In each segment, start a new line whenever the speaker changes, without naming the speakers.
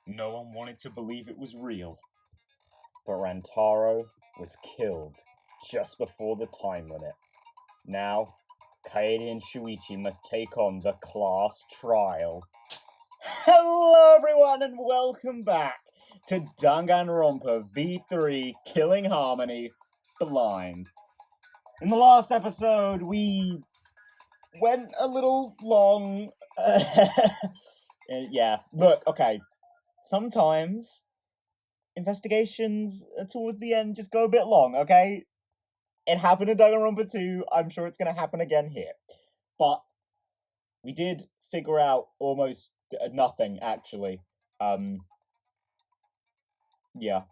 No one wanted to believe it was real. But Rantaro was killed just before the time limit. Now, Kaede and Shuichi must take on the class trial. Hello everyone and welcome back to Danganronpa V3 Killing Harmony Blind. In the last episode, we went a little long. Yeah, look, okay. Sometimes investigations towards the end just go a bit long, okay? It happened in Danganronpa 2. I'm sure it's going to happen again here. But we did figure out almost nothing, actually. Yeah.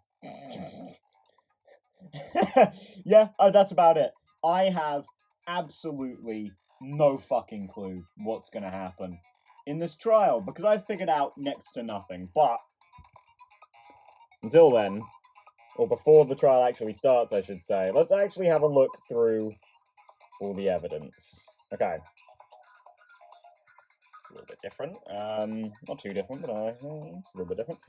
Yeah, that's about it. I have absolutely no fucking clue what's going to happen in this trial, because I've figured out next to nothing. But until then, or before the trial actually starts, I should say, let's actually have a look through all the evidence. Okay. It's a little bit different. Not too different, but it's a little bit different.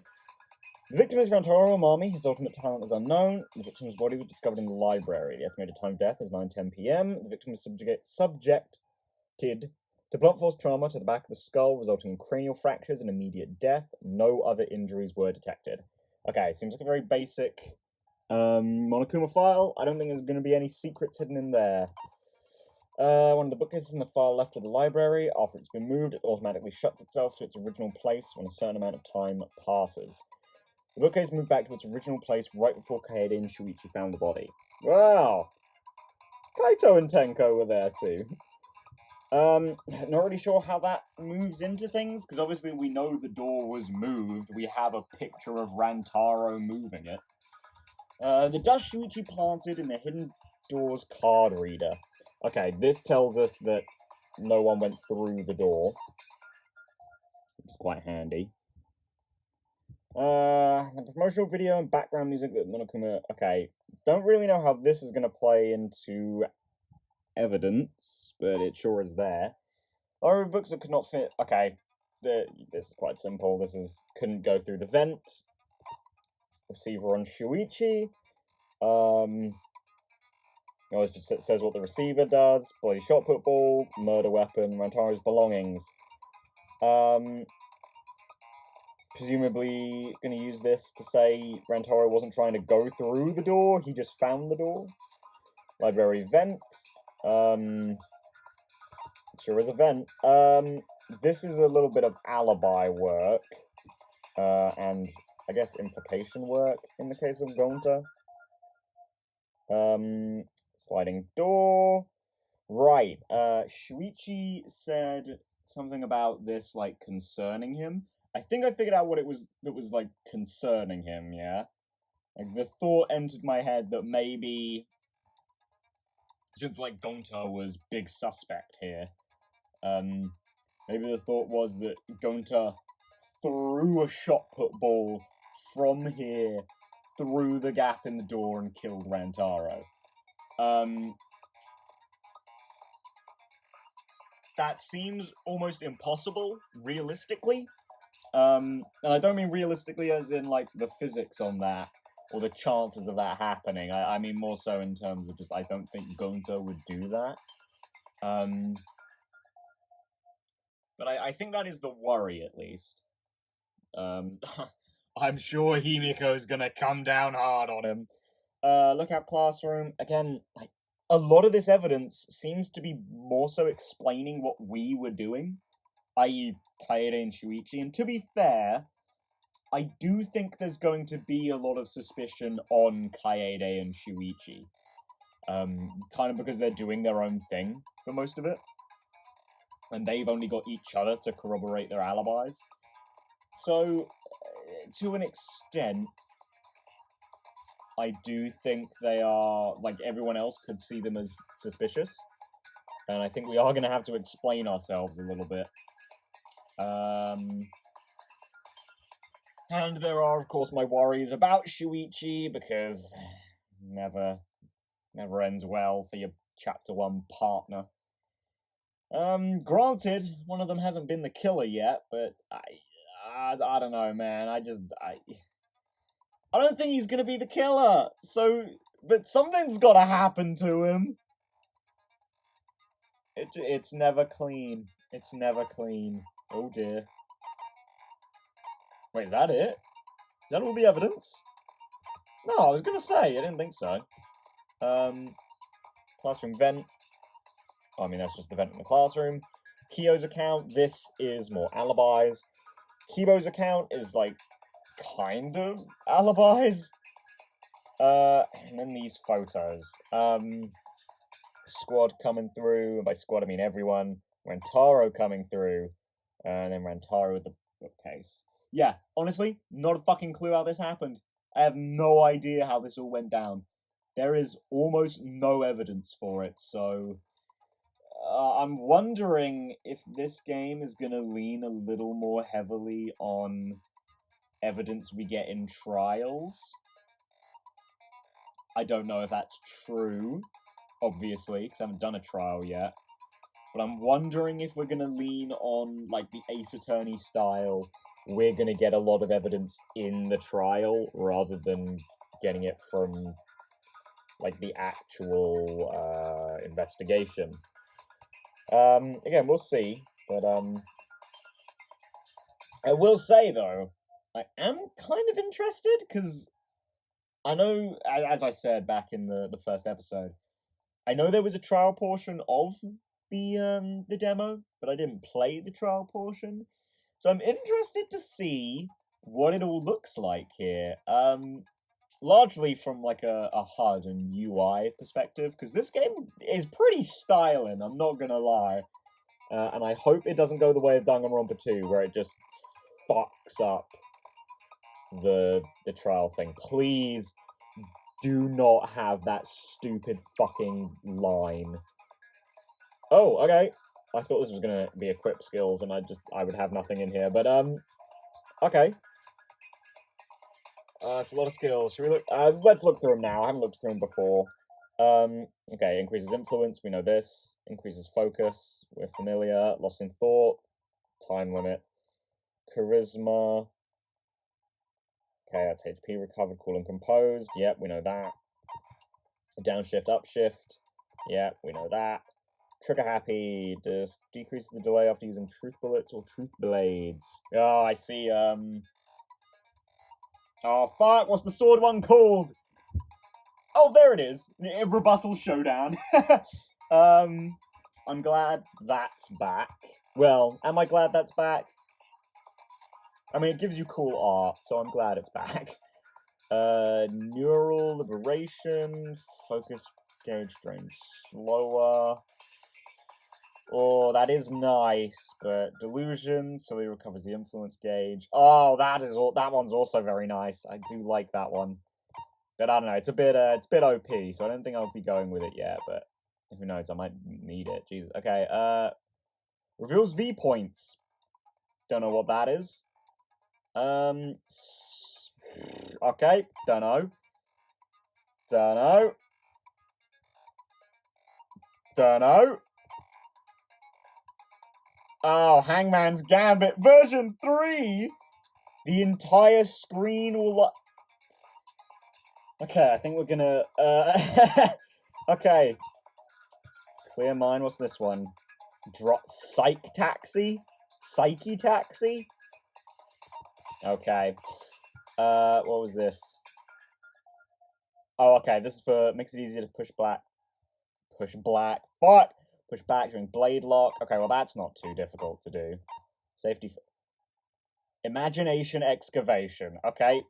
The victim is Rantaro Amami. His ultimate talent is unknown. The victim's body was discovered in the library. The estimated time of death is 9:10 p.m. The victim was subjected to blunt force trauma to the back of the skull, resulting in cranial fractures and immediate death. No other injuries were detected. Okay, seems like a very basic Monokuma file. I don't think there's going to be any secrets hidden in there. One of the bookcases in the far left of the library. After it's been moved, it automatically shuts itself to its original place when a certain amount of time passes. The bookcase moved back to its original place right before Kaede and Shuichi found the body. Wow! Kaito and Tenko were there too. Not really sure how that moves into things, because obviously we know the door was moved. We have a picture of Rantaro moving it. The dust Shuichi planted in the hidden door's card reader. Okay, this tells us that no one went through the door, which is quite handy. The promotional video and background music that Monokuma... Okay, don't really know how this is going to play into evidence, but it sure is there. Library books that could not fit... Okay, this is quite simple. This is... couldn't go through the vent. Receiver on Shuichi. It just says what the receiver does. Bloody shot put ball, murder weapon, Rantaro's belongings. Presumably going to use this to say Rantaro wasn't trying to go through the door, he just found the door. Library vent. Sure is a vent. This is a little bit of alibi work. And I guess implication work in the case of Gonta. Sliding door. Right. Shuichi said something about this, like, concerning him. I think I figured out what it was that was, like, concerning him, yeah? Like, the thought entered my head that maybe, since, like, Gonta was big suspect here, maybe the thought was that Gonta threw a shot put ball from here through the gap in the door and killed Rantaro. That seems almost impossible, realistically. And I don't mean realistically as in, like, the physics on that, or the chances of that happening. I mean more so in terms of just, I don't think Gonta would do that. But I think that is the worry, at least. I'm sure Himiko's gonna come down hard on him. Lookout classroom. Again, like, a lot of this evidence seems to be more so explaining what we were doing, i.e. Kaede and Shuichi. And to be fair, I do think there's going to be a lot of suspicion on Kaede and Shuichi. Kind of because they're doing their own thing for most of it. And they've only got each other to corroborate their alibis. So, to an extent, I do think they are, like, everyone else could see them as suspicious. And I think we are going to have to explain ourselves a little bit. And there are, of course, my worries about Shuichi, because never ends well for your Chapter 1 partner. Granted, one of them hasn't been the killer yet, but I don't know, man. I don't think he's gonna be the killer. So, but something's gotta happen to him. It's never clean. It's never clean. Oh dear. Wait, is that it? Is that all the evidence? No, I was gonna say, I didn't think so. Classroom vent. Oh, I mean, that's just the vent in the classroom. Kiyo's account, this is more alibis. Kibo's account is, like, kind of alibis. And then these photos. Squad coming through, and by squad I mean everyone. Rantaro coming through, and then Rantaro with the bookcase. Yeah, honestly, not a fucking clue how this happened. I have no idea how this all went down. There is almost no evidence for it, so I'm wondering if this game is going to lean a little more heavily on evidence we get in trials. I don't know if that's true, obviously, because I haven't done a trial yet. But I'm wondering if we're going to lean on, like, the Ace Attorney style. We're going to get a lot of evidence in the trial rather than getting it from, like, the actual investigation. Again, we'll see. But I will say, though, I am kind of interested, because I know, as I said back in the first episode, I know there was a trial portion of the demo, but I didn't play the trial portion. So I'm interested to see what it all looks like here. Largely from like a HUD and UI perspective, because this game is pretty styling, I'm not gonna lie. And I hope it doesn't go the way of Danganronpa 2, where it just fucks up the trial thing. Please do not have that stupid fucking line. Oh, okay. I thought this was gonna be equip skills, and I would have nothing in here, but okay. It's a lot of skills. Should we look? Let's look through them now. I haven't looked through them before. Okay, increases influence. We know this. Increases focus. We're familiar. Lost in thought. Time limit. Charisma. Okay, that's HP recovered, cool and composed. Yep, we know that. Downshift, upshift. Yep, we know that. Trigger happy. Just decreases the delay after using truth bullets or truth blades. Oh, I see. Oh, fuck, what's the sword one called? Oh, there it is. Rebuttal Showdown. I'm glad that's back. Well, am I glad that's back? I mean, it gives you cool art, so I'm glad it's back. Neural liberation. Focus gauge drains slower. Oh, that is nice, but delusion, so he recovers the influence gauge. Oh, that one's also very nice. I do like that one. But I don't know, it's a bit OP, so I don't think I'll be going with it yet, but who knows, I might need it. Jesus. Okay, reveals V points. Don't know what that is. Okay, don't know. Don't know. Don't know. Oh, Hangman's Gambit version 3! The entire screen will... Okay, I think we're gonna... okay. Clear mind, what's this one? Psych Taxi? Psyche Taxi? Okay. What was this? Oh, okay, this is for... Makes it easier to push black. Push black. What? Push back during blade lock. Okay, well, that's not too difficult to do. Safety... Imagination excavation. Okay.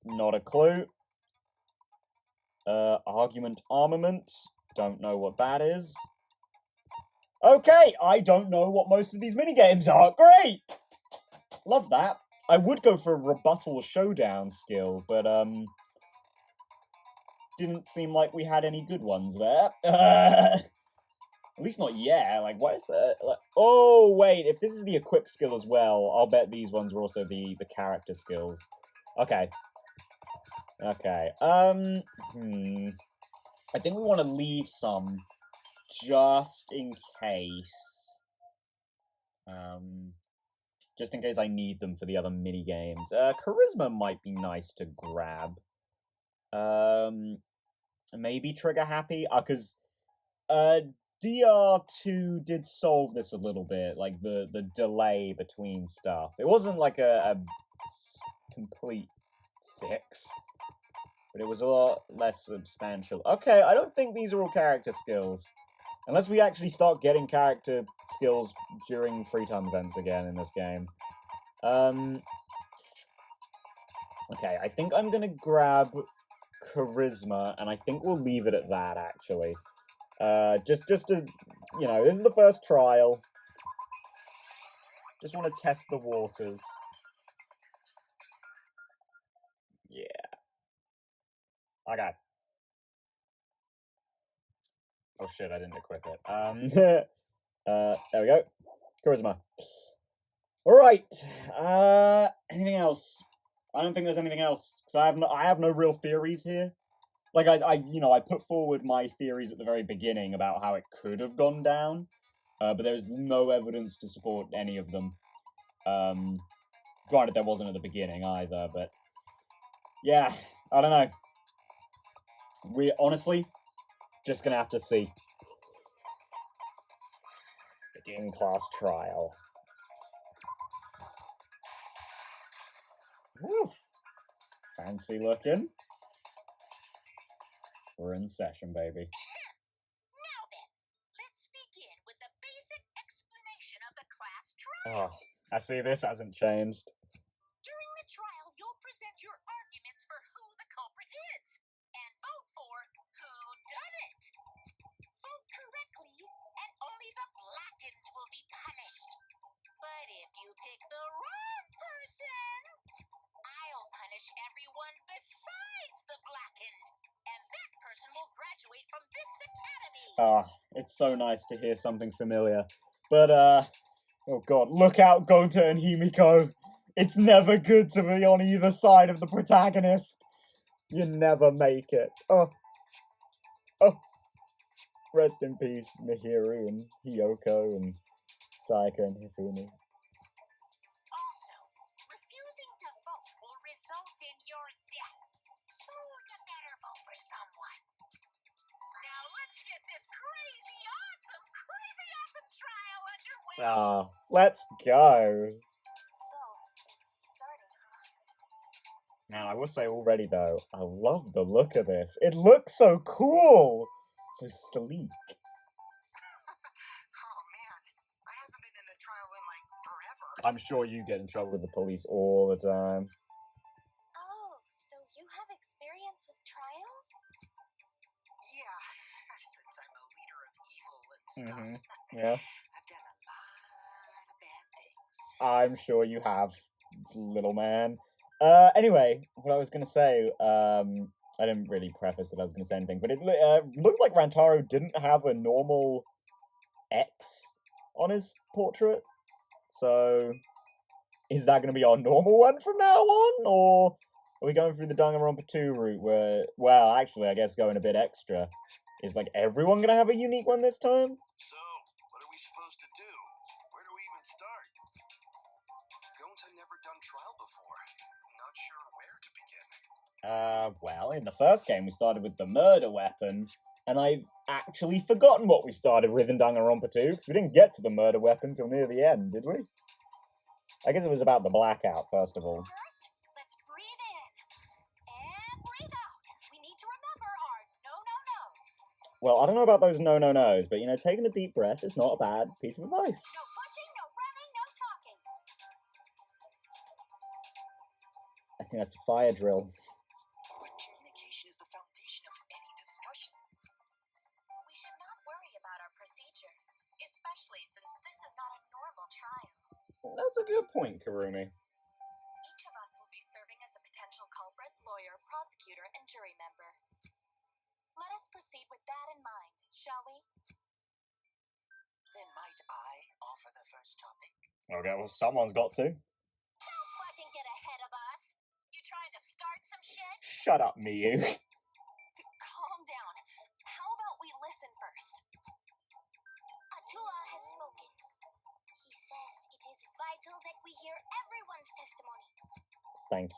Not a clue. Argument armament. Don't know what that is. Okay, I don't know what most of these minigames are. Great! Love that. I would go for a rebuttal showdown skill, but, didn't seem like we had any good ones there. At least not yet. Like, what is it? Like, oh, wait, if this is the equip skill as well, I'll bet these ones were also the character skills. Okay. Okay. I think we want to leave some just in case. just in case I need them for the other mini games. Charisma might be nice to grab. Maybe Trigger Happy, because DR2 did solve this a little bit, like the delay between stuff. It wasn't like a complete fix, but it was a lot less substantial. Okay, I don't think these are all character skills. Unless we actually start getting character skills during free time events again in this game. Okay, I think I'm gonna grab Charisma, and I think we'll leave it at that, actually. Just to, you know, this is the first trial. Just want to test the waters. Yeah. Okay. Oh shit, I didn't equip it. There we go. Charisma. Alright. Anything else? I don't think there's anything else. Because I have no real theories here. Like, I put forward my theories at the very beginning about how it could have gone down. But there's no evidence to support any of them. Granted, there wasn't at the beginning either, but... Yeah, I don't know. We're honestly just gonna have to see. Begin class trial. Woo. Fancy looking. We're in session, baby.
Now then, let's begin with the basic explanation of the class trial.
Oh, I see this hasn't changed.
During the trial, you'll present your arguments for who the culprit is, and vote for who done it. Vote correctly, and only the blackened will be punished. But if you pick the wrong person, I'll punish everyone besides the blackened, and that person will graduate from this academy.
Ah, it's so nice to hear something familiar. But, oh god, look out, Gonta and Himiko. It's never good to be on either side of the protagonist. You never make it. Oh. Rest in peace, Mihiru and Hiyoko and Sayaka and Hifumi.
Also, refusing to vote will result in your death, so you better vote for someone. Now let's get this crazy awesome trial underway.
Ah, let's go.
So, it's starting, huh?
Now, I will say already, though, I love the look of this. It looks so cool. So sleek.
Oh man, I haven't been in a trial in like forever.
I'm sure you get in trouble with the police all the time.
Oh, so you have experience with trials? Yeah, since I'm a leader of evil and stuff.
Yeah.
I've done a lot of bad things.
I'm sure you have, little man. Anyway, what I was gonna say, I didn't really preface that I was gonna say anything, but it looked like Rantaro didn't have a normal X on his portrait. So, is that gonna be our normal one from now on, or are we going through the Danganronpa 2 route where, well, actually, I guess going a bit extra, is like everyone gonna have a unique one this time?
So, what are we supposed to do? Where do we even start? Gonta never done trial before. Not sure where to begin.
Well, in the first game we started with the murder weapon, and I've actually forgotten what we started with in Danganronpa 2, because we didn't get to the murder weapon till near the end, did we? I guess it was about the blackout, first of all.
First, let's breathe in and breathe out. We need to remember our no-no-nos.
Well, I don't know about those no-no-nos, but, you know, taking a deep breath is not a bad piece of advice.
No pushing, no running, no talking.
I think that's a fire drill.
But communication is the foundation of any discussion.
We should not worry about our procedure, especially since this is not a normal trial.
That's a good point, Karumi.
Each of us will be serving as a potential culprit, lawyer, prosecutor, and jury member. Let us proceed with that in mind, shall we?
Then might I offer the first topic?
Okay, well, someone's got to.
Don't fucking get ahead of us. You trying to start some shit?
Shut up, Miyu.
Calm down. How about we listen first? Atua has spoken. He says it is vital that we hear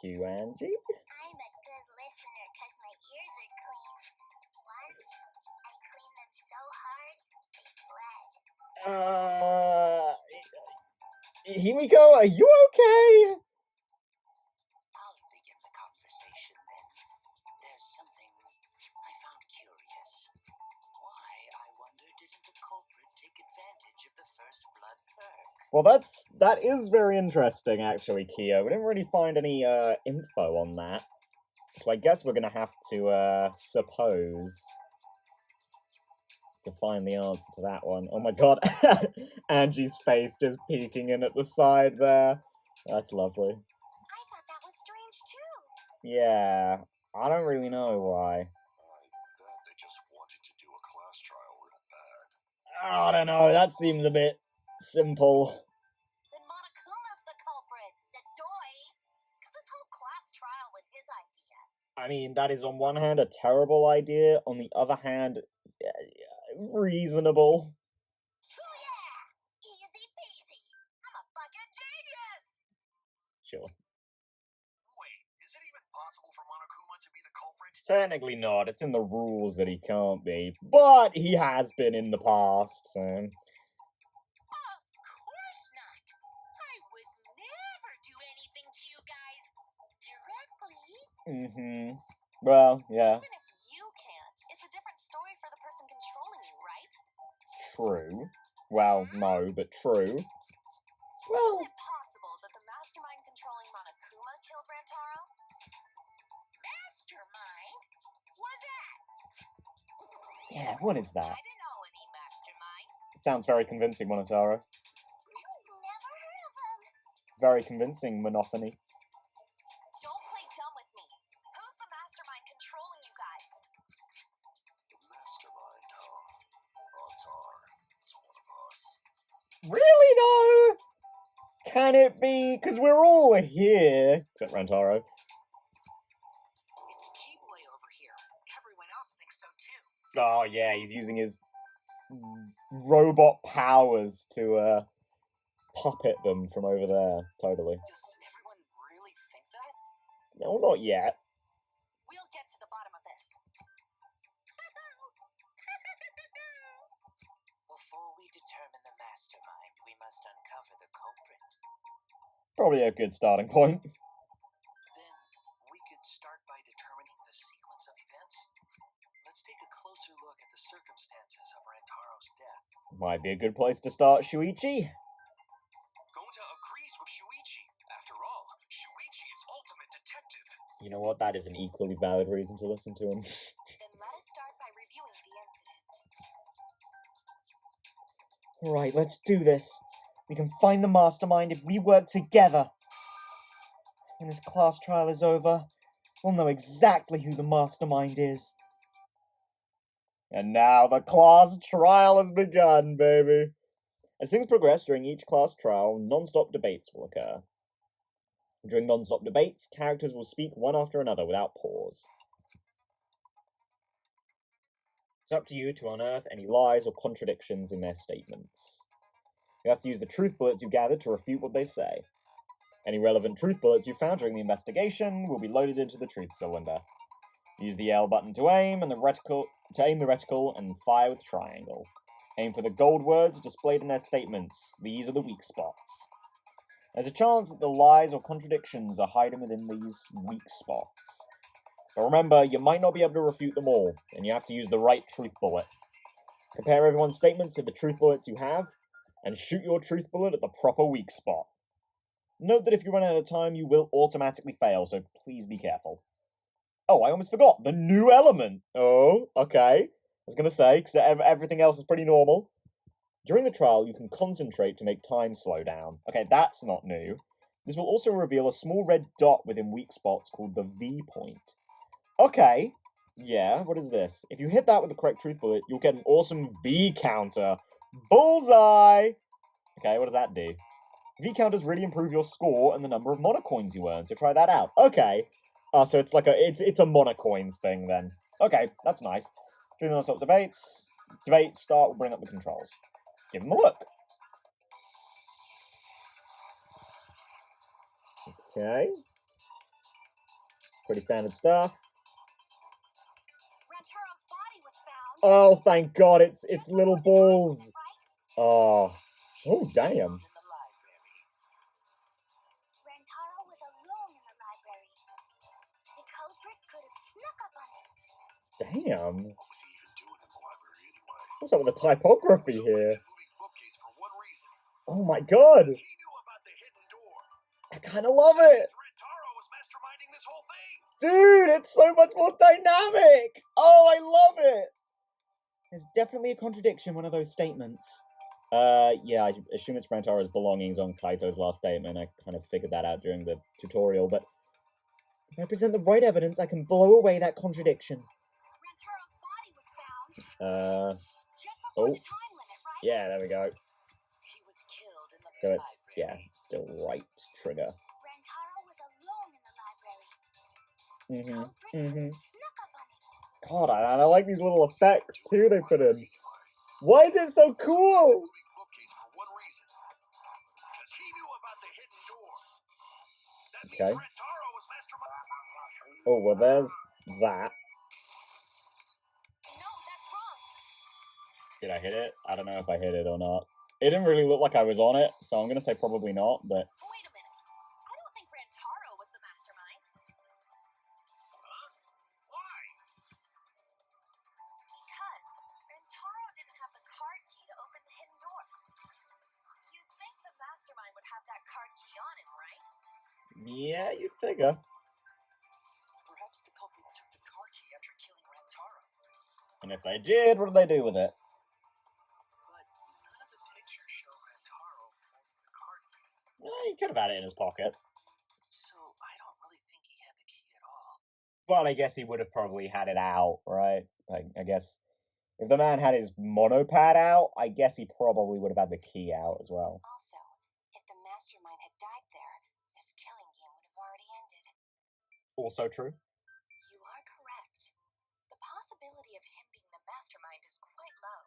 you, Angie.
I'm a good listener because my ears are clean. Once, I cleaned them so hard, they bled.
Himiko, are you okay?
I'll begin the conversation then. There's something I found curious. Why, I wonder, didn't the culprit take advantage of the first blood perk?
Well, that is very interesting, actually, Kyo. We didn't really find any info on that, so I guess we're gonna have to suppose to find the answer to that one. Oh my god, Angie's face just peeking in at the side there. That's lovely.
I thought that was strange too.
Yeah, I don't really know why.
I bet they just wanted to do a class trial real bad.
I don't know, that seems a bit simple.
Then Monokuma's the culprit, the doy. Because this whole class trial was his idea.
I mean, that is on one hand a terrible idea, on the other hand, reasonable.
Booyah! Easy peasy. I'm a fucking genius.
Sure.
Wait, is it even possible for Monokuma to be the culprit?
Technically not, it's in the rules that he can't be, but he has been in the past, so...
Of course not. I would never do anything to you guys directly.
Well, yeah,
Even if you can't, it's a different story for the person controlling you, right?
true. Well, no, but true. Well,
Is it possible that the mastermind controlling Monokuma killed Rantaro? Mastermind? What's that?
yeah, what is that?
I don't know any mastermind.
Sounds very convincing, Monotaro.
Never heard of him.
Very convincing, Monophony.
Don't play dumb with me. Who's the mastermind controlling you guys?
The mastermind, huh? Odds are it's one of us.
Really, though? Can it be? Because we're all here. Except Rantaro.
It's Keyboy over here. Everyone else thinks so too.
Oh, yeah, he's using his robot powers to, puppet them from over there. Totally.
Does everyone really think that?
No, not yet.
We'll get to the bottom of this.
Before we determine the mastermind, we must uncover the culprit.
Probably a good starting point.
Then we could start by determining the sequence of events. Let's take a closer look at the circumstances of Rantaro's death.
Might be a good place to start, Shuichi.
Gonta agrees with Shuichi. After all, Shuichi is ultimate detective.
You know what? That is an equally valid reason to listen to him.
Then let us start by reviewing the incident.
Alright, let's do this. We can find the mastermind if we work together. When this class trial is over, we'll know exactly who the mastermind is. And now the class trial has begun, baby. As things progress during each class trial, non-stop debates will occur. During non-stop debates, characters will speak one after another without pause. It's up to you to unearth any lies or contradictions in their statements. You have to use the truth bullets you gathered to refute what they say. Any relevant truth bullets you found during the investigation will be loaded into the truth cylinder. Use the L button to aim and the reticle to aim the reticle and fire with triangle. Aim for the gold words displayed in their statements. These are the weak spots. There's a chance that the lies or contradictions are hidden within these weak spots. But remember, you might not be able to refute them all, and you have to use the right truth bullet. Compare everyone's statements to the truth bullets you have, and shoot your truth bullet at the proper weak spot. Note that if you run out of time, you will automatically fail, so please be careful. Oh, I almost forgot, the new element! Oh, okay. I was going to say, because everything else is pretty normal. During the trial, you can concentrate to make time slow down. Okay, that's not new. This will also reveal a small red dot within weak spots called the V point. Okay, yeah, what is this? If you hit that with the correct truth bullet, you'll get an awesome V counter. Bullseye! Okay, what does that do? V counters really improve your score and the number of monocoins you earn, so try that out. Okay. So it's like it's a monocoins thing then. Okay, that's nice. During the non-stop debates start, we'll bring up the controls. Give them a look. Okay. Pretty standard stuff.
Rantaro's body was found.
Oh, thank God, it's little balls. Oh. Oh, damn.
In the library.
Rantaro was alone in the library. The culprit could have snuck up on him.
Damn.
What was he even doing in the library anyway?
What's up with the typography here?
Moving bookcase for one reason.
Oh my God.
He knew about the hidden door.
I kind of love it.
Rantaro was masterminding this whole thing.
Dude, it's so much more dynamic. Oh, I love it. There's definitely a contradiction in one of those statements. Yeah, I assume it's Rantaro's belongings on Kaito's last statement. I kind of figured that out during the tutorial, but if I present the right evidence, I can blow away that contradiction.
Rantaro's body was found. Just before
Oh.
the time limit, right?
Yeah, there we go.
He was killed in the
So it's, yeah,
library.
still right trigger.
Rantaro was alone in the library.
Mm-hmm.
Culprit
Mm-hmm.
snuck up on him.
God, I like these little effects too they put in. Why is it so cool?
Moving bookcase for one reason. Because he knew about the hidden door. That means
Okay.
Rantaro was masterminding.
Oh, well, there's that.
No, that's wrong.
Did I hit it? I don't know if I hit it or not. It didn't really look like I was on it, so I'm gonna say probably not, but...
Wait a minute. I don't think Rantaro was the mastermind.
Huh? Why?
Because Rantaro didn't have the card key to open the hidden door. You'd think the mastermind would have that card key on him, right?
Yeah, you'd figure.
Perhaps the culprit took the car key after killing Rantaro.
And if they did, what did they do with it?
But none of the pictures show Rantaro holding the car key.
Well, he could have had it in his pocket.
So I don't really think he had the key at all.
But I guess he would have probably had it out, right? Like, I guess... If the man had his monopad out, I guess he probably would have had the key out as well.
Also, if the mastermind had died there, this killing game would have already ended.
Also true.
You are correct. The possibility of him being the mastermind is quite low.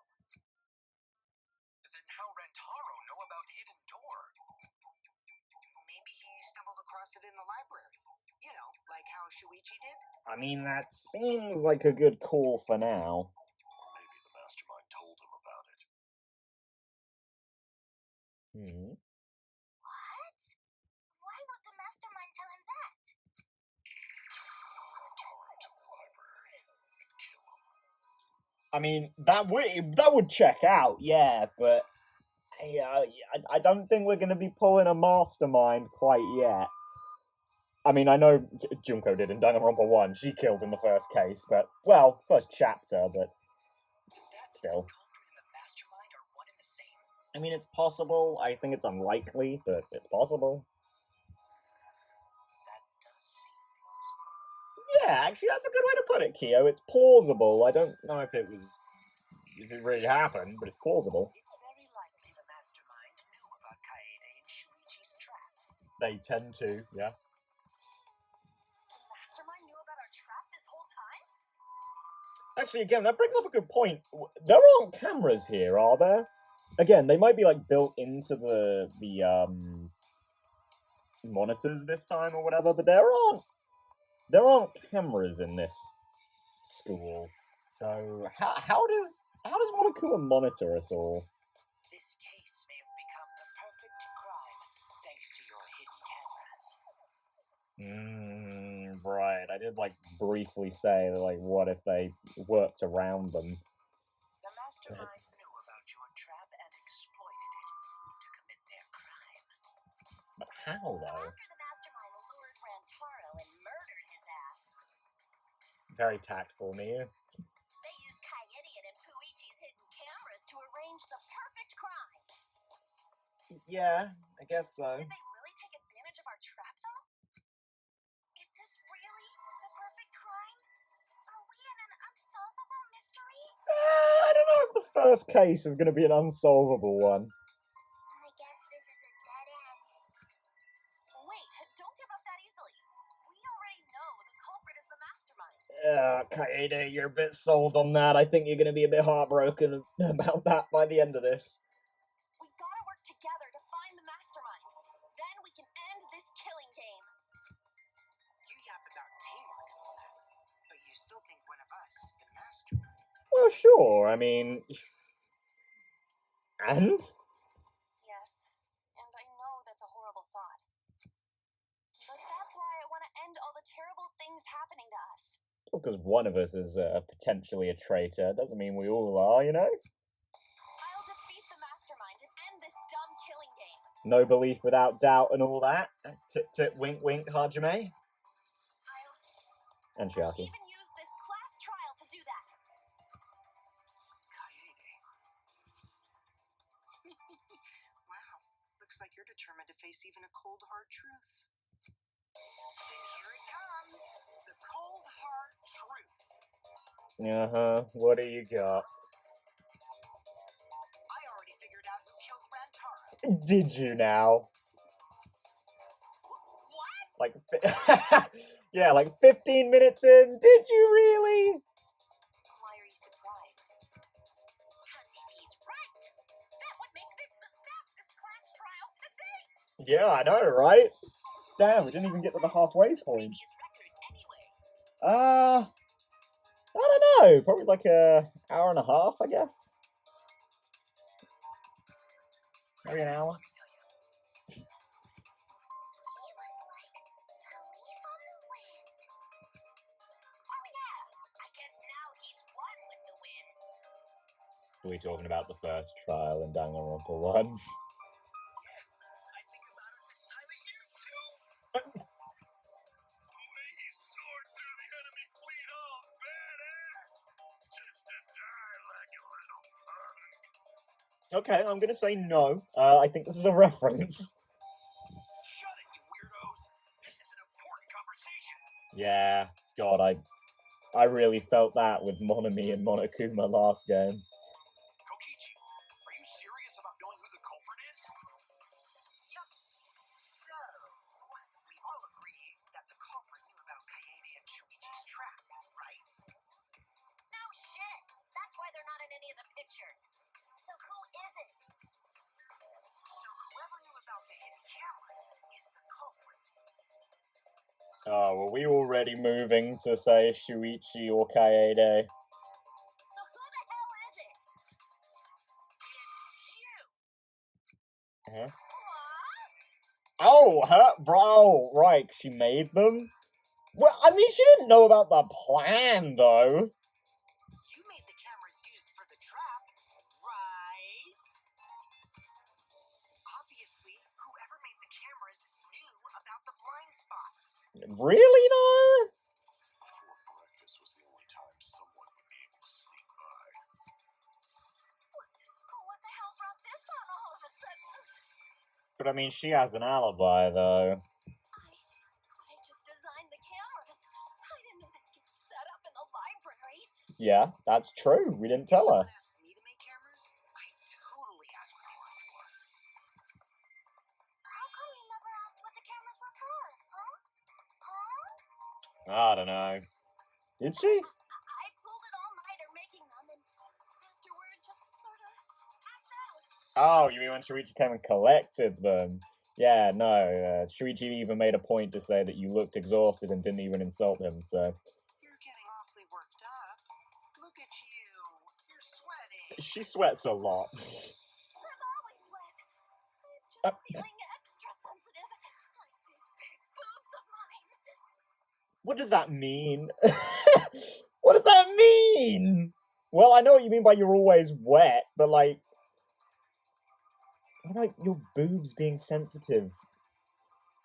Then how Rantaro know about hidden door?
Maybe he stumbled across it in the library. You know, like how Shuichi did.
I mean, that seems like a good call for now.
Or maybe the mastermind told him about it.
Hmm.
What? Why would the mastermind tell him that?
Rantaro to the library and kill him.
I mean, that would check out, yeah, but I don't think we're going to be pulling a mastermind quite yet. I mean, I know Junko did in Danganronpa 1. She killed in the first case, but, well, first chapter, but
Does that
still.
mean the culprit and the mastermind are one and the same?
I mean, it's possible. I think it's unlikely, but it's possible.
That does seem plausible.
Yeah, actually, that's a good way to put it, Kyo. It's plausible. I don't know if it really happened, but it's plausible.
It's very likely the mastermind knew about Kaede and Shuichi's trap.
They tend to, yeah.
The mastermind knew about our trap this whole time?
Actually, again, that brings up a good point. There aren't cameras here, are there? Again, they might be, like, built into the monitors this time or whatever, but there aren't cameras in this school. So, how does Monokuma monitor us all?
This case may have become the perfect crime thanks to your hidden cameras.
Right. I did, like, briefly say, like, what if they worked around them?
The mastermind knew about your trap and exploited it to commit their crime.
But how, though?
After the mastermind lured Rantaro and murdered his ass,
Very tactful, Mia.
they used Kaede and Puichi's hidden cameras to arrange the perfect crime.
Yeah, I guess so.
Did they really take advantage of our trap, though? Is this really the perfect crime? Are we in an unsolvable mystery?
I don't know if the first case is going to be an unsolvable one.
I guess this is a dead end. Wait, don't give up that easily. We already know the culprit is the mastermind.
Kaede, you're a bit sold on that. I think you're going to be a bit heartbroken about that by the end of this.
We gotta work together to find the mastermind. Then we can end this killing game.
You yap about teamwork,
Oh, sure. I mean... And?
Yes, and I know that's a horrible thought. But that's why I want to end all the terrible things happening to us.
Just because one of us is potentially a traitor doesn't mean we all are, you know?
I'll defeat the mastermind and end this dumb killing game.
No belief without doubt and all that. Tip tip wink wink Hajime. And
I'll
Shaky.
even use this class trial to do that.
Wow, looks like you're determined to face even a cold, hard truth. Then here it comes, the cold, hard truth.
What do you got?
I already figured out who killed Rantara.
Did you now?
What?
Like, yeah, like 15 minutes in. Did you really?
Why are you surprised?
Because if he's right,
That would make this the fastest class trial to date.
Yeah, I know, right? Damn, we didn't even get to the halfway point.
Previous record anyway.
I don't know. Probably like a hour and a half, I guess. Maybe an hour.
He was like a leaf on the wind. Oh yeah, I guess now he's one with the wind.
Are we talking about the first trial in Danganronpa 1?
I think about it this time of year too. The way he soared through the enemy fleet, all badass. Just to die like a little punk.
Okay, I'm gonna say no. I think this is a reference.
Shut it, you weirdos. This is an important conversation.
Yeah, God, I really felt that with Monami and Monokuma last game.
Kokichi, are you serious about knowing who the culprit is? Yup. So, we all agree that the culprit knew about Kaede and Shuichi's trap, right?
No shit. That's why they're not in any of the pictures. So who is it?
So whoever knew about the hidden cameras is the culprit.
Oh, were we already moving to say Shuichi or Kaede?
So who the hell is it?
It's you.
Huh?
What?
Oh, her, bro, right, she made them? Well, I mean, she didn't know about the plan, though.
You made the cameras used for the trap, right? Obviously, whoever made the cameras knew about the blind spots.
Really, though?
Before breakfast was the only time someone would be able to sleep by.
What the hell brought this on all of a sudden?
But I mean, she has an alibi, though.
I just designed the cameras. I didn't know they'd get set up in the library.
Yeah, that's true. We didn't tell her.
Someone asked me to make cameras, I totally asked what they were for.
How come you never asked what the cameras were for, huh? Huh?
I don't know. Did she?
I pulled it all-nighter making them, and afterward just sort of passed out.
Oh, you mean when Shuichi came and collected them? Yeah, no. Shuichi even made a point to say that you looked exhausted and didn't even insult him, so...
You're getting awfully worked up. Look at you. You're sweating.
She sweats a lot.
I'm always wet. I'm just feeling extra sensitive, like these big boobs of mine.
What does that mean? What does that mean? Well, I know what you mean by you're always wet, but like... What about your boobs being sensitive?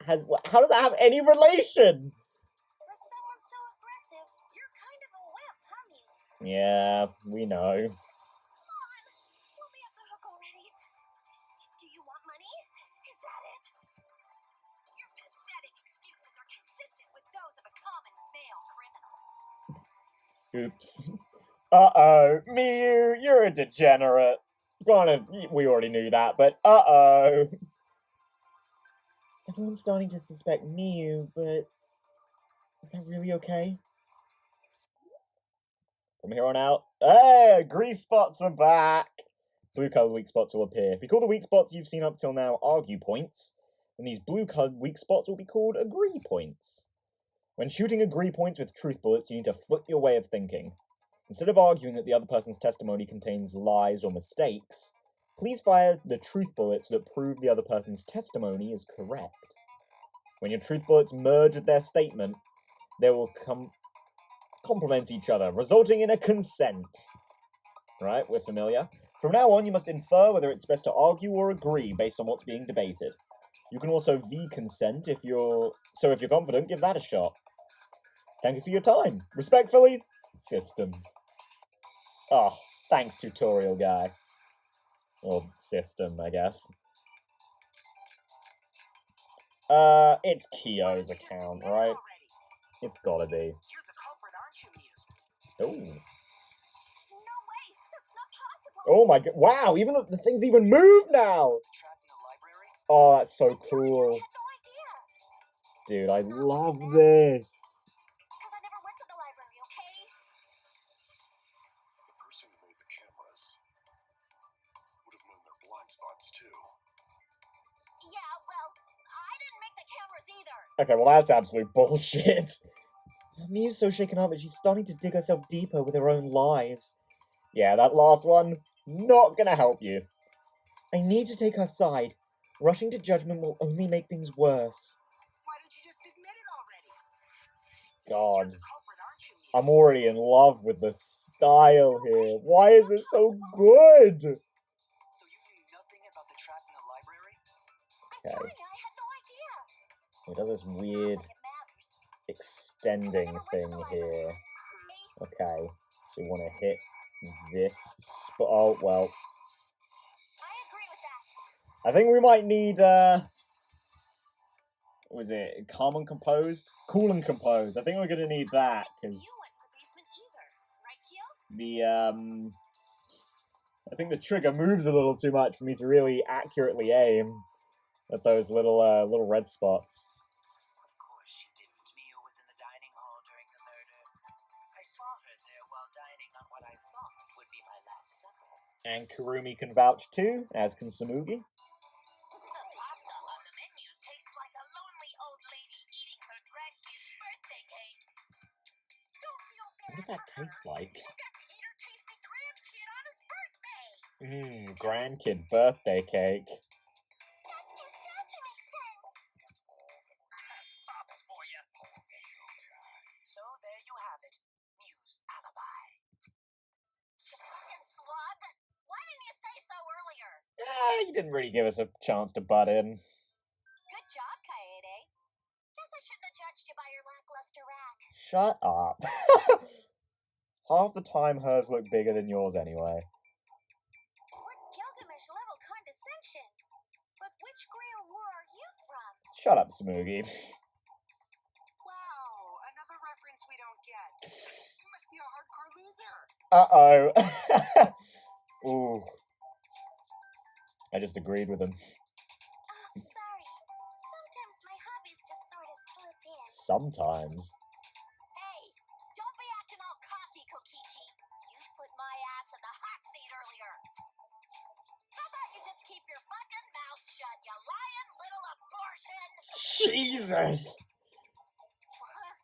How does that have any relation?
For someone so aggressive, you're kind of a wimp, honey.
Yeah, we know.
Come on, let me off the hook already. Do you want money? Is that it? Your pathetic excuses are consistent with those of a common male criminal.
Oops. Uh-oh. Miyu, you're a degenerate. Granted, we already knew that, but uh-oh. Everyone's starting to suspect Miyu, but... Is that really okay? From here on out... Hey! Grease spots are back! Blue-colored weak spots will appear. If we call the weak spots you've seen up till now argue points, then these blue-colored weak spots will be called agree points. When shooting agree points with truth bullets, you need to flip your way of thinking. Instead of arguing that the other person's testimony contains lies or mistakes, please fire the truth bullets that prove the other person's testimony is correct. When your truth bullets merge with their statement, they will complement each other, resulting in a consent. Right, we're familiar. From now on, you must infer whether it's best to argue or agree based on what's being debated. You can also V-consent if you're confident, give that a shot. Thank you for your time. Respectfully, System. Oh, thanks, tutorial guy. Or System, I guess. It's Kyo's account, right? It's gotta be.
You're the culprit, aren't you, Mew?
Oh.
No way! That's not possible!
Oh my god. Wow, even the things even move now!
Trapped in the library?
Oh, that's so
I
cool.
had no idea!
Dude, I love this.
Because I never went to the library, okay?
The person who made the cameras would have known their blind spots too.
Yeah, well, I didn't make the cameras either!
Okay, well that's absolute bullshit. Mew's so shaken up that she's starting to dig herself deeper with her own lies. Yeah, that last one, not gonna help you. I need to take her side. Rushing to judgment will only make things worse.
Why don't you just admit it already?
God,
You're the culprit, aren't you, Mew?
I'm already in love with the style here. Why is this so good?
So you knew nothing about the trap in the library?
I'm telling you, I had no idea!
He does this weird
Not like it matters.
extending thing here. Okay, so you want to hit this spot. Oh, well.
I agree with that.
I think we might need, was it calm and composed? Cool and composed. I think we're gonna need that, because
You went to the basement either, right, Kyo?
I think the trigger moves a little too much for me to really accurately aim at those little red spots.
Of course you didn't. Mew was in the dining hall during the murder. I saw her there while dining on what I thought would be my last supper.
And Kurumi can vouch too, as can Samugi.
The pasta on the menu tastes like a lonely old lady eating her grandkid's birthday cake. Don't feel bad.
What does that
for her.
taste like?
She got to eat her tasty grandkid on his birthday.
Grandkid birthday cake.
That's too sad to make sense.
That's pops for you. So there you have it. Mew's alibi.
You fucking slug. Why didn't you say so earlier?
You didn't really give us a chance to butt in.
Good job, Kaede. Guess I shouldn't have judged you by your lackluster rack.
Shut up. Half the time hers look bigger than yours anyway.
What Gilgamesh level condescension? But which Grail War are you from?
Shut up, Samugi.
Wow, another reference we don't get. You must be a hardcore loser.
Uh-oh. Ooh. I just agreed with him.
Sorry. Sometimes my hobbies just sort of slip in.
Sometimes.
Hey, don't be acting all cocky, Kokichi. You put my ass in the hot seat earlier. How about you just keep your fucking mouth shut, you lying little abortion?
Jesus!
What?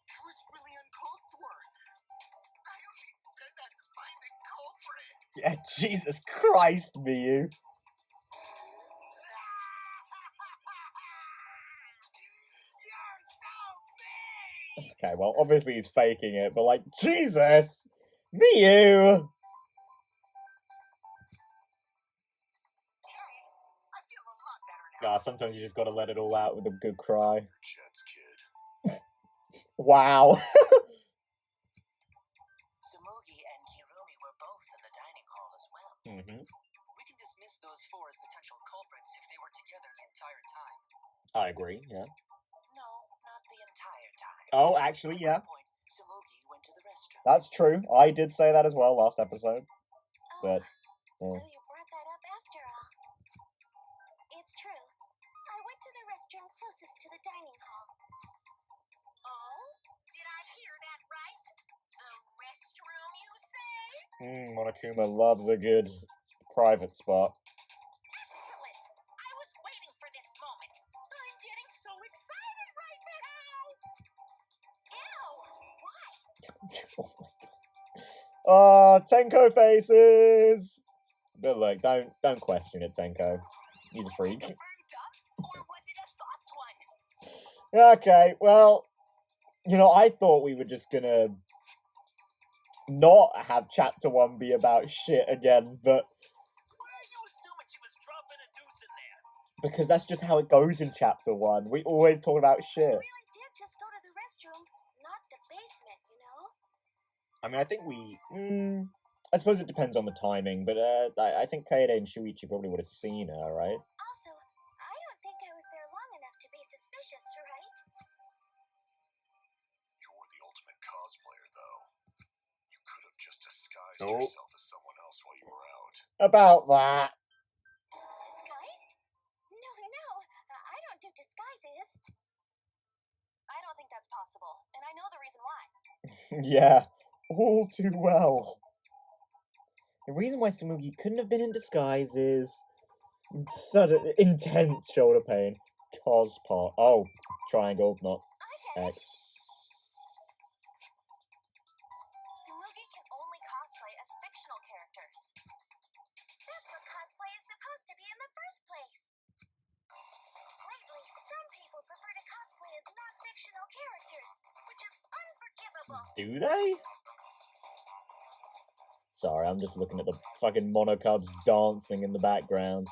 That was really uncalled for. I only said that to find the culprit.
Yeah, Jesus Christ, Miyu.
You're so mean!
Okay, well, obviously he's faking it, but like, Jesus! Miyu!
Hey, I feel a lot better now.
God, sometimes you just gotta let it all out with a good cry.
Jets, kid.
Wow.
Samugi and Kirumi were both in the dining hall as well. We can dismiss those four as potential culprits if they were together the entire time.
I agree, yeah.
No, not the entire time.
Oh, actually, yeah.
At one point, Samugi went to the restroom.
That's true. I did say that as well last episode. But,
So you brought that up after all. It's true. I went to the restroom closest to the dining hall. Oh? Did I hear that right? The restroom, you say?
Monokuma loves a good private spot.
Excellent! I was waiting for this moment. I'm getting so excited right now! Ew! Why?
Oh my God. Oh, Tenko faces! But look, don't question it, Tenko. He's a freak.
Burned up, or was it a soft one?
Okay, well, you know, I thought we were just gonna not have chapter 1 be about shit again, but
Why are you assuming she was dropping a deuce in there?
because that's just how it goes in chapter 1. We always talk about shit.
We really did just go to the restroom, not the basement, you know?
I mean, I think I suppose it depends on the timing, but I think Kaede and Shuichi probably would have seen her, right?
Also, I don't think I was there long enough to be suspicious, right?
You're the ultimate cosplayer, though. You could have just disguised
Oh.
yourself as someone else while you were out.
About that.
Disguised? No, I don't do disguises. I don't think that's possible, and I know the reason why.
Yeah, all too well. The reason why Tsumugi couldn't have been in disguise is sudden intense shoulder pain. Cosplay. Oh, triangle, not
I get
X.
it. Tsumugi can only cosplay as fictional characters. That's what cosplay is supposed to be in the first place. Lately, some people prefer to cosplay as non-fictional characters, which is unforgivable.
Do they? Sorry, I'm just looking at the fucking monocubs dancing in the background.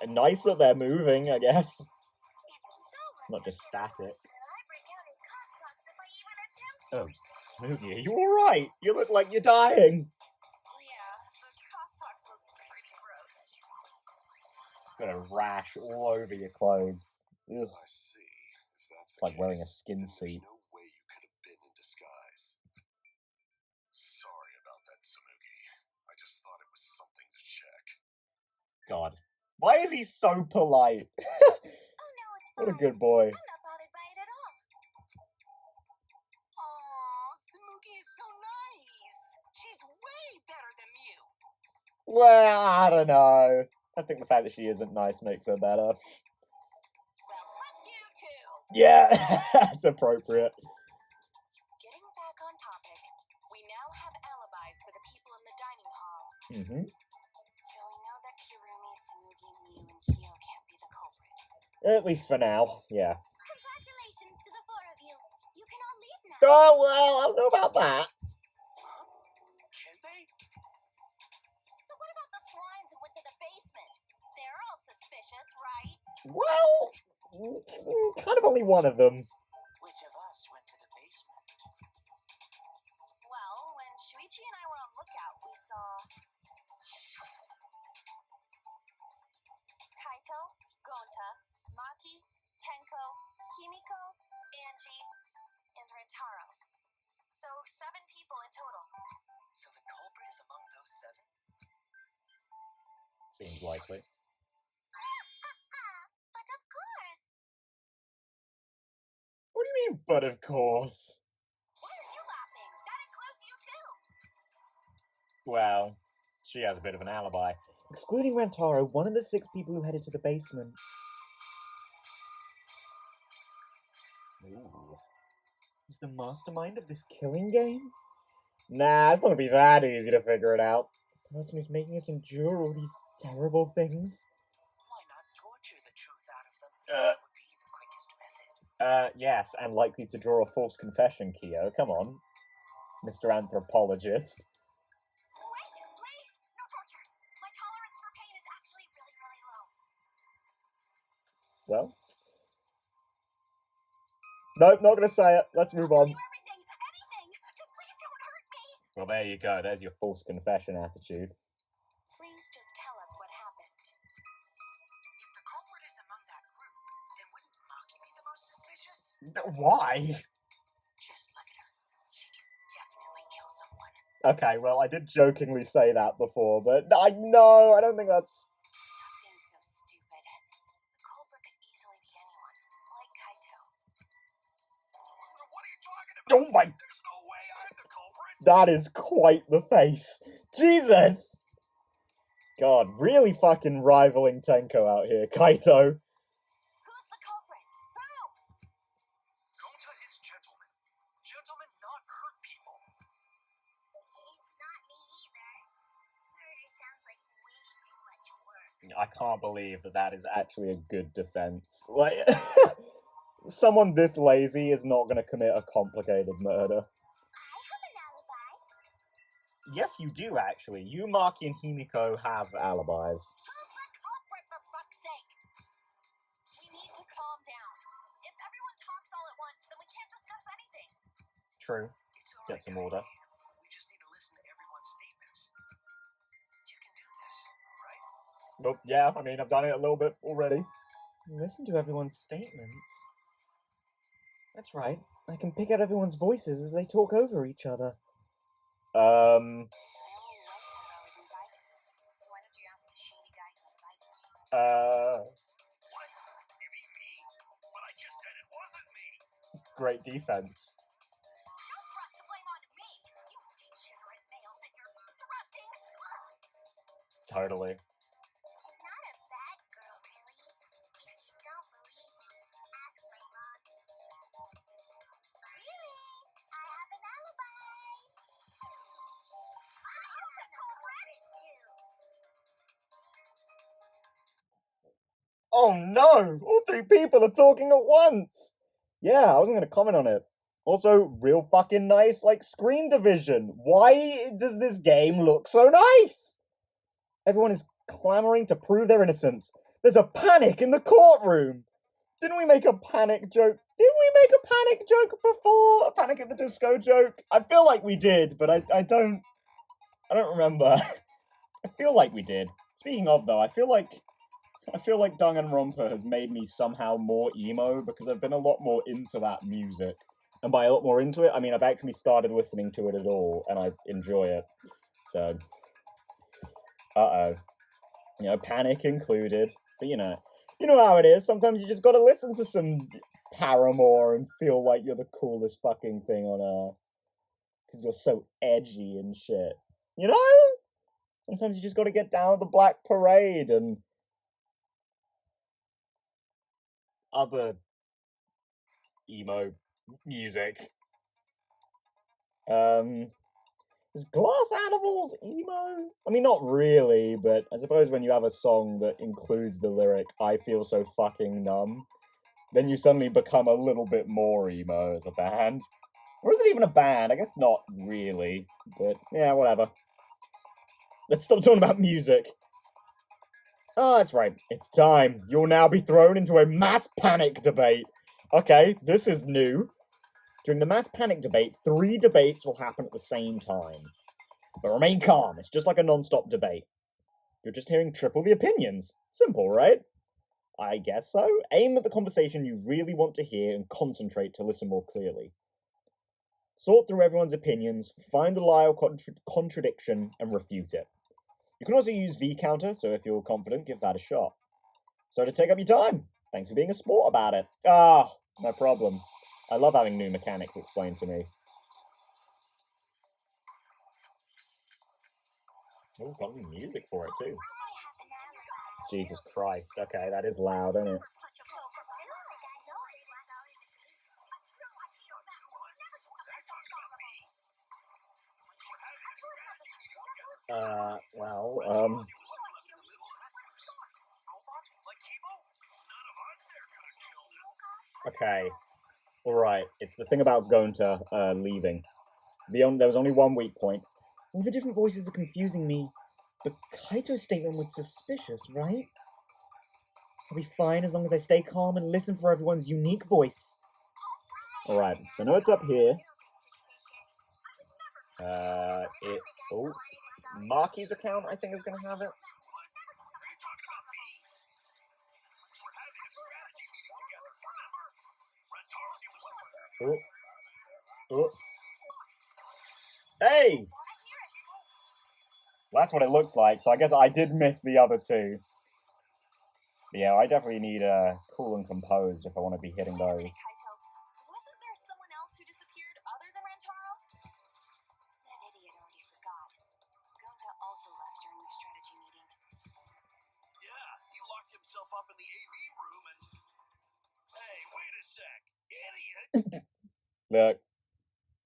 Nice that they're moving, I guess.
It's so
Not just static.
unforgivable that I break out in cosplay if I even attempt
Oh, Smoogie, are you alright? You look like you're dying.
Yeah, the cosplay was pretty gross.
Got a rash all over your clothes. Ugh.
I see. If that's
It's like wearing a skin
then there's
suit.
no way you could have been in disguise. Sorry about that, Tsumugi. I just thought it was something to check.
God. Why is he so polite?
Oh no, it's
What a
fine.
good boy.
I'm not bothered by it at all. Aw, Tsumugi is so nice. She's way better than Mew.
Well, I don't know. I think the fact that she isn't nice makes her better.
Well, fuck you too.
Yeah, that's appropriate.
Getting back on topic, we now have alibis for the people in the dining hall.
Mm-hmm.
So we know that Kirumi, Tsumugi, Mew, and Kyo can't be the culprit.
At least for now, yeah.
Congratulations to the four of you. You can all leave now.
Oh, well, I don't know about that.
Can they?
So what about the swines who went to the basement? They're all suspicious, right?
Well, kind of only one of them.
Which of us went to the basement?
Well, when Shuichi and I were on lookout, we saw Kaito, Gonta, Maki, Tenko, Kimiko, Angie, and Rentaro. So 7 people in total.
So the culprit is among those 7?
Seems likely.
But of course.
What do you mean, but of course?
Why are you laughing? That includes you too.
Well, she has a bit of an alibi. Excluding Rentaro, one of the 6 people who headed to the basement. Ooh. Is the mastermind of this killing game? Nah, it's not gonna be that easy to figure it out. The person who's making us endure all these terrible things.
Why not torture the truth out of them? That would be the quickest method.
Yes, and likely to draw a false confession, Kyo. Come on, Mr. Anthropologist.
Wait, please, no torture. My tolerance for pain is actually really, really low.
Well, nope, not gonna say it. Let's move on.
Do everything, anything. Just please don't hurt me.
Well, there you go. There's your false confession attitude.
Please just tell us what happened.
If the culprit is among that group, then wouldn't Maki be the most suspicious?
Why?
Just look at her. She can definitely kill someone.
Okay, well, I did jokingly say that before, but I don't think that's...
Stop being so stupid. The culprit could easily be anyone, like Kaito.
What are you talking about?
Oh my...
There's no way I'm the culprit.
That is quite the face. Jesus! God, really fucking rivaling Tenko out here, Kaito.
Who's the culprit? Who?
Gonta is gentleman. Gentlemen not hurt people.
I can't believe that is actually a good defense. Like, someone this lazy is not going to commit a complicated murder.
I have an alibi.
Yes, you do, actually. You, Maki, and Himiko have alibis.
Who's the culprit, for fuck's sake? We need to calm down. If everyone talks all at once, then we can't discuss anything.
True.
It's all
Get
right,
some order.
We just need to listen to everyone's statements. You can do this, right?
Well, yeah, I mean, I've done it a little bit already. Listen to everyone's statements. That's right. I can pick out everyone's voices as they talk over each other.
I only like that I was invited. So why don't you ask the shady guy who invited me?
What? You mean me? But I just said it wasn't me.
Great defense.
Don't thrust the blame onto me, you degenerate males that you're thrusting.
Totally.
I'm not a bad girl, really. If you don't believe me, ask my mom. Really? I have an alibi. I have a culprit too.
Oh no! All three people are talking at once! Yeah, I wasn't gonna comment on it. Also, real fucking nice, like, screen division. Why does this game look so nice? Everyone is clamoring to prove their innocence. There's a panic in the courtroom! Didn't we make a panic joke? Didn't we make a panic joke before? A Panic at the Disco joke? I feel like we did, but I don't remember. I feel like we did. Speaking of, though, I feel like Danganronpa has made me somehow more emo because I've been a lot more into that music. And by a lot more into it, I mean I've actually started listening to it at all, and I enjoy it. So, you know, Panic included. But you know how it is. Sometimes you just gotta listen to some Paramore and feel like you're the coolest fucking thing on earth. Because you're so edgy and shit. You know? Sometimes you just gotta get down with the Black Parade and other emo music. Is Glass Animals emo? I mean, not really, but I suppose when you have a song that includes the lyric, I feel so fucking numb, then you suddenly become a little bit more emo as a band. Or is it even a band? I guess not really, but yeah, whatever. Let's stop talking about music. Oh, that's right. It's time. You'll now be thrown into a mass panic debate. Okay, this is new. During the mass panic debate, 3 debates will happen at the same time. But remain calm, it's just like a non-stop debate. You're just hearing triple the opinions. Simple, right? I guess so. Aim at the conversation you really want to hear and concentrate to listen more clearly. Sort through everyone's opinions, find the lie or contradiction, and refute it. You can also use V-counter, so if you're confident, give that a shot. So to take up your time, thanks for being a sport about it. Ah, no problem. I love having new mechanics explained to me. Oh, got new music for it too. Jesus Christ. Okay, that is loud, isn't it? Well, okay. Alright, it's the thing about Gonta leaving. There was only one weak point. All the different voices are confusing me. But Kaito's statement was suspicious, right? I'll be fine as long as I stay calm and listen for everyone's unique voice. Alright, so I know it's up here. Maki's account, I think, is gonna have it. Oh. Hey! That's what it looks like, so I guess I did miss the other 2. But yeah, I definitely need cool and composed if I want to be hitting those.
Wasn't there someone else who disappeared other than Rantaro? That idiot already forgot. Gonta also left during the strategy meeting.
Yeah, he locked himself up in the AV room and... Hey, wait a sec. Idiot!
Look,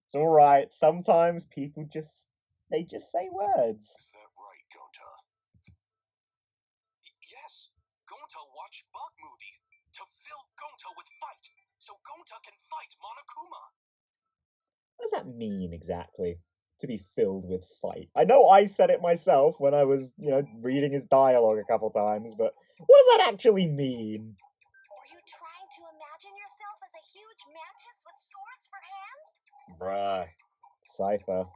it's alright. Sometimes people they just say words.
Is that right, Gonta? Yeah, so Gonta can fight Monokuma.
What does that mean exactly? To be filled with fight. I know I said it myself when I was, reading his dialogue a couple times, but what does that actually mean?
Were you trying to imagine yourself as a huge mantis with swords for hands?
Bruh. Cypher.
Oh,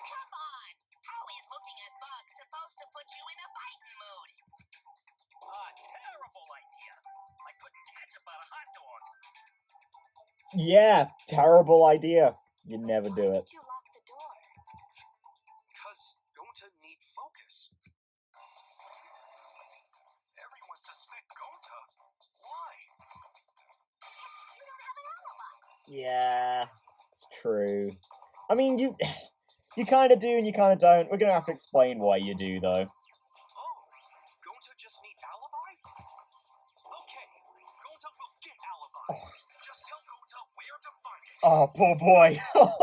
come on! How is looking at bugs supposed to put you in a fighting mood?
Terrible idea. Like putting ketchup on a hot dog.
Yeah, terrible idea. You never do
Why
it.
did you lock the door?
Because Gonta need focus. Everyone suspect Gonta. Why?
You don't have an alibi.
Yeah, it's true. I mean, you kind of do and you kind of don't. We're going to have to explain why you do, though.
Oh, Gonta just need alibi? Okay, Gonta will get alibi. Just tell Gonta where to find it.
Oh, poor boy.
The way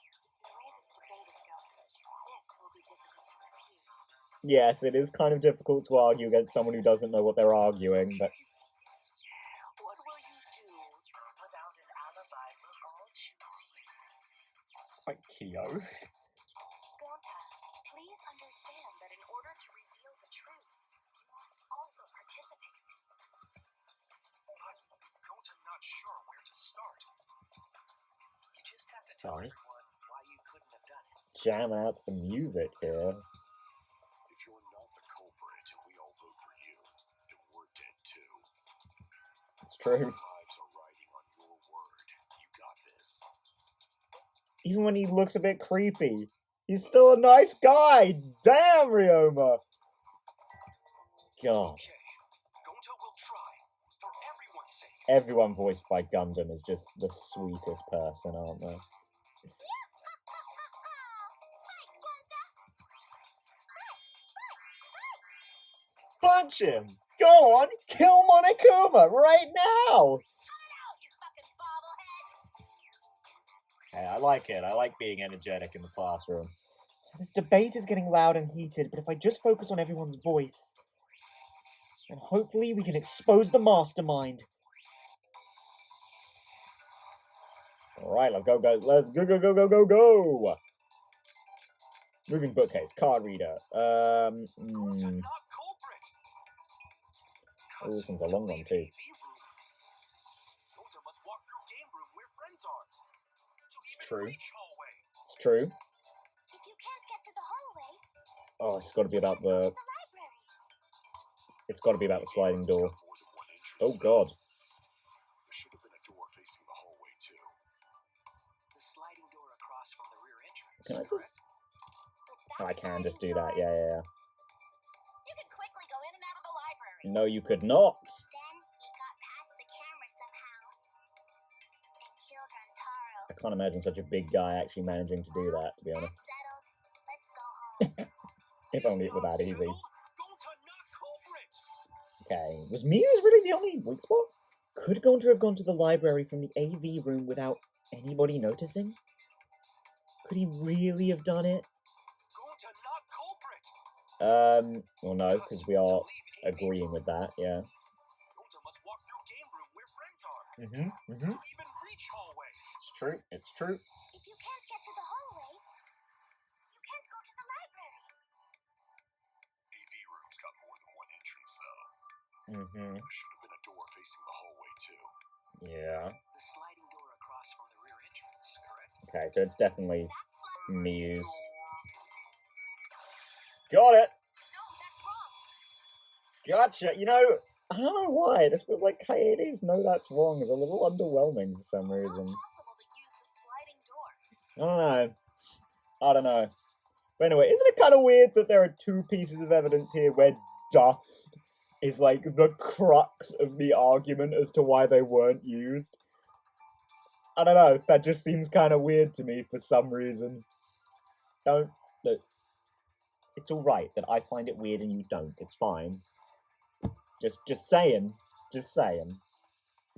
this debate is going, this will be difficult to refute.
Yes, it is kind of difficult to argue against someone who doesn't know what they're arguing, but...
What will you do? Without an alibi, we'll all choose you.
Like Kyo.
Gonta, please understand that in order to reveal the truth, you must also participate.
But Gonta not sure where to start.
You just have to tell
Sorry.
everyone why you couldn't have done it.
Jam out the music here.
If you're not the culprit and we all vote for you, then we're dead too.
It's true.
Our lives are riding on your word. You got this.
Even when he looks a bit creepy, he's still a nice guy. Damn, Ryoma. God.
Okay, Gonta will try. For everyone's sake.
Everyone voiced by Gundam is just the sweetest person, aren't they? Punch him! Go on! Kill Monokuma right now! Hey, I like it. I like being energetic in the classroom. This debate is getting loud and heated, but if I just focus on everyone's voice, then hopefully we can expose the mastermind. Alright, let's go, guys. Let's go, go, go, go, go, go! Moving bookcase, card reader.
Gonta not culprit.
Oh, this one's a long one, too.
Gonta must walk through game room where friends are. To even
true.
reach hallway.
It's true.
If you can't get to the hallway,
Oh, it's got to be about the...
the library.
It's got to be about the sliding door.
More than one entrance,
Oh,
though.
God.
There should have been a door facing the hallway too.
The sliding door across from the rear entrance.
Can I
correct?
just...
But
I can just do that, yeah.
You can quickly go in and out of the library.
No, you could not.
Then he got past the camera somehow and killed Rantaro.
I can't imagine such a big guy actually managing to do that, to be honest.
That's settled. Let's go home.
If only it were that easy.
Gonta not culprit.
Okay, was Muse really the only weak spot? Could Gonta have gone to the library from the AV room without anybody noticing? Could he really have done it?
Gonta not culprit.
Well no, because we are agreeing with that, yeah.
Gonta must walk through game room where friends are.
Mm-hmm.
To even reach hallway.
It's true, it's true.
If you can't get to the hallway, you can't go to the library.
AV room's got more than one entrance though.
Mm-hmm.
There should have been a door facing the hallway too.
Yeah.
The sliding door across from the rear entrance, correct?
Okay, so it's definitely
That's like...
Muse. Got it!
No, that's wrong.
Gotcha! You know, I don't know why, it just feels like Kaede's No That's Wrong is a little underwhelming for some reason.
Possible to use the sliding door.
I don't know. But anyway, isn't it kind of weird that there are two pieces of evidence here where dust is like the crux of the argument as to why they weren't used? I don't know, that just seems kind of weird to me for some reason. Look, it's alright that I find it weird and you don't, it's fine. Just saying.